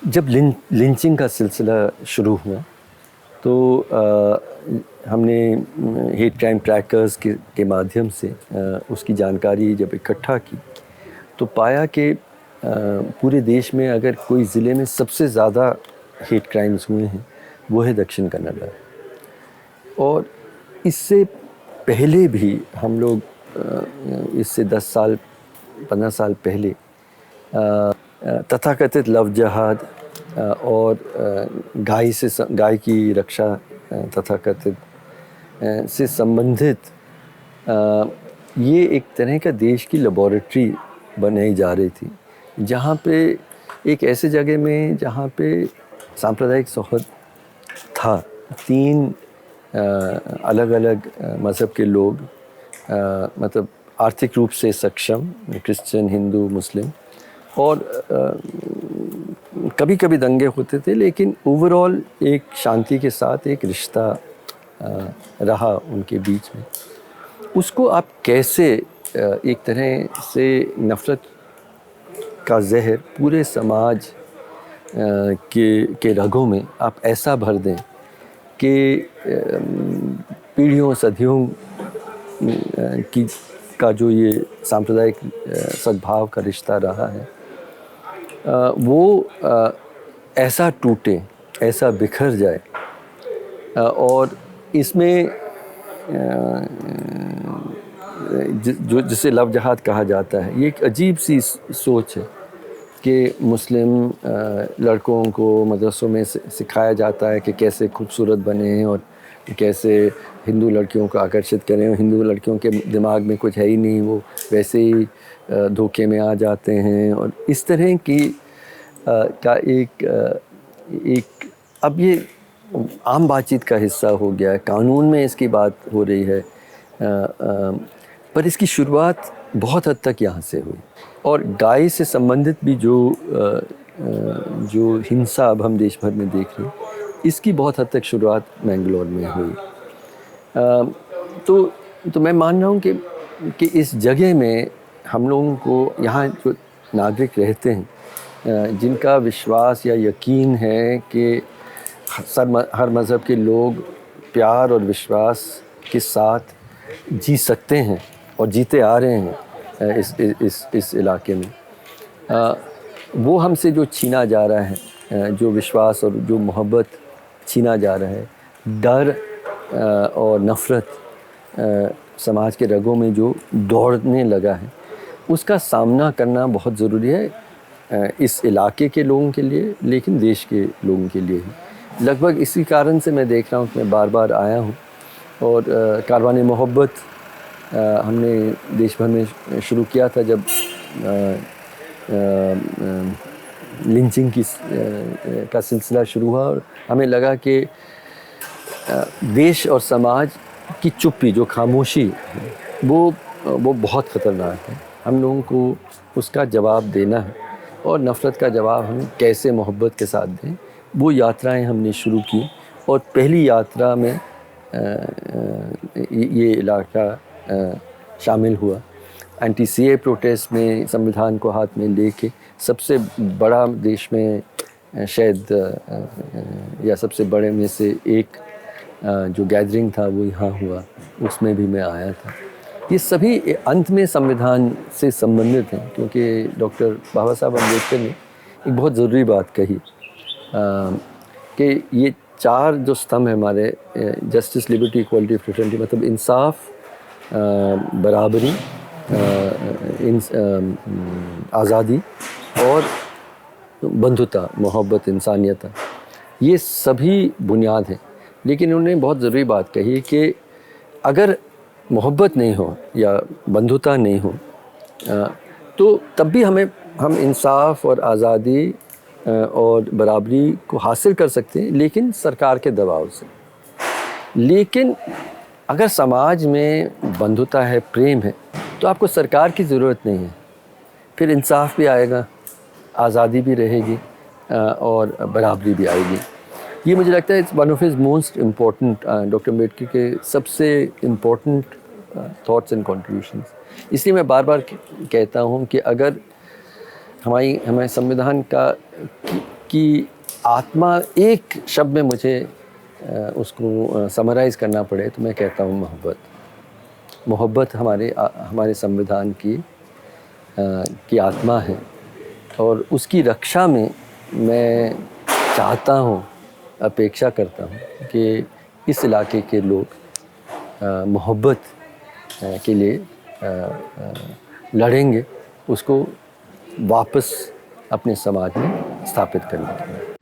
जब लिंचिंग का सिलसिला शुरू हुआ तो हमने हेट क्राइम ट्रैकर्स के माध्यम से उसकी जानकारी जब इकट्ठा की तो पाया कि पूरे देश में अगर कोई ज़िले में सबसे ज़्यादा हेट क्राइम्स हुए हैं वो है दक्षिण कन्नड़। और इससे पहले भी हम लोग इससे 10 साल 15 साल पहले तथाकथित लव जहाद और गाय की रक्षा तथाकथित से संबंधित ये एक तरह का देश की लेबोरेटरी बनाई जा रही थी, जहाँ पे एक ऐसे जगह में जहाँ पे सांप्रदायिक सौहार्द था। 3 अलग अलग मज़हब के लोग, मतलब आर्थिक रूप से सक्षम, क्रिश्चियन, हिंदू, मुस्लिम, और कभी कभी दंगे होते थे, लेकिन ओवरऑल एक शांति के साथ एक रिश्ता रहा उनके बीच में। उसको आप कैसे एक तरह से नफ़रत का जहर पूरे समाज के रगों में आप ऐसा भर दें कि पीढ़ियों सदियों का जो ये सांप्रदायिक सद्भाव का रिश्ता रहा है वो ऐसा टूटे, ऐसा बिखर जाए। और इसमें जिसे लव जहाद कहा जाता है, ये एक अजीब सी सोच है कि मुस्लिम लड़कों को मदरसों में सिखाया जाता है कि कैसे खूबसूरत बने और कैसे हिंदू लड़कियों को आकर्षित करें। हिंदू लड़कियों के दिमाग में कुछ है ही नहीं, वो वैसे ही धोखे में आ जाते हैं। और इस तरह की का एक अब ये आम बातचीत का हिस्सा हो गया है, कानून में इसकी बात हो रही है। पर इसकी शुरुआत बहुत हद तक यहाँ से हुई। और गाय से संबंधित भी जो हिंसा अब हम देश भर में देख रहे हैं, इसकी बहुत हद तक शुरुआत मैंगलोर में हुई। तो मैं मान रहा हूँ कि इस जगह में हम लोगों को, यहाँ जो नागरिक रहते हैं, जिनका विश्वास या यकीन है कि हर मज़हब के लोग प्यार और विश्वास के साथ जी सकते हैं और जीते आ रहे हैं इस इलाके में, वो हमसे जो छीना जा रहा है, जो विश्वास और जो मोहब्बत छीना जा रहा है, डर और नफ़रत समाज के रगों में जो दौड़ने लगा है, उसका सामना करना बहुत ज़रूरी है इस इलाके के लोगों के लिए, लेकिन देश के लोगों के लिए ही। लगभग इसी कारण से मैं देख रहा हूँ कि मैं बार बार आया हूँ। और कारवान मोहब्बत हमने देश भर में शुरू किया था जब लिंचिंग का सिलसिला शुरू हुआ। और हमें लगा कि देश और समाज की चुप्पी, जो खामोशी है, वो बहुत ख़तरनाक है। हम लोगों को उसका जवाब देना है, और नफ़रत का जवाब हम कैसे मोहब्बत के साथ दें, वो यात्राएं हमने शुरू की। और पहली यात्रा में ये इलाका शामिल हुआ। एंटी सीए प्रोटेस्ट में संविधान को हाथ में लेके सबसे बड़ा देश में शायद या सबसे बड़े में से एक जो गैदरिंग था वो यहाँ हुआ, उसमें भी मैं आया था। ये सभी अंत में संविधान से संबंधित हैं, क्योंकि डॉक्टर बाबा साहब अम्बेडकर ने एक बहुत ज़रूरी बात कही कि ये 4 जो स्तंभ हैं हमारे, जस्टिस, लिबर्टी, इक्वालिटी, फ्रेटर्निटी, मतलब इंसाफ, बराबरी, आज़ादी और बंधुता, मोहब्बत, इंसानियत, ये सभी बुनियाद हैं। लेकिन उन्होंने बहुत ज़रूरी बात कही कि अगर मोहब्बत नहीं हो या बंधुता नहीं हो तो तब भी हम इंसाफ और आज़ादी और बराबरी को हासिल कर सकते हैं, लेकिन सरकार के दबाव से। लेकिन अगर समाज में बंधुता है, प्रेम है, तो आपको सरकार की ज़रूरत नहीं है। फिर इंसाफ भी आएगा, आज़ादी भी रहेगी और बराबरी भी आएगी। ये मुझे लगता है it's one of his most important, doctor Ambedkar के सबसे इम्पॉर्टेंट थॉट्स एंड कॉन्ट्रीब्यूशंस। इसलिए मैं बार बार कहता हूँ कि अगर हमें संविधान का कि आत्मा एक शब्द में मुझे उसको समराइज़ करना पड़े तो मैं कहता हूँ मोहब्बत। मोहब्बत हमारे संविधान की आत्मा है और उसकी रक्षा में मैं चाहता हूँ, अपेक्षा करता हूँ कि इस इलाके के लोग मोहब्बत के लिए लड़ेंगे, उसको वापस अपने समाज में स्थापित करने के लिए।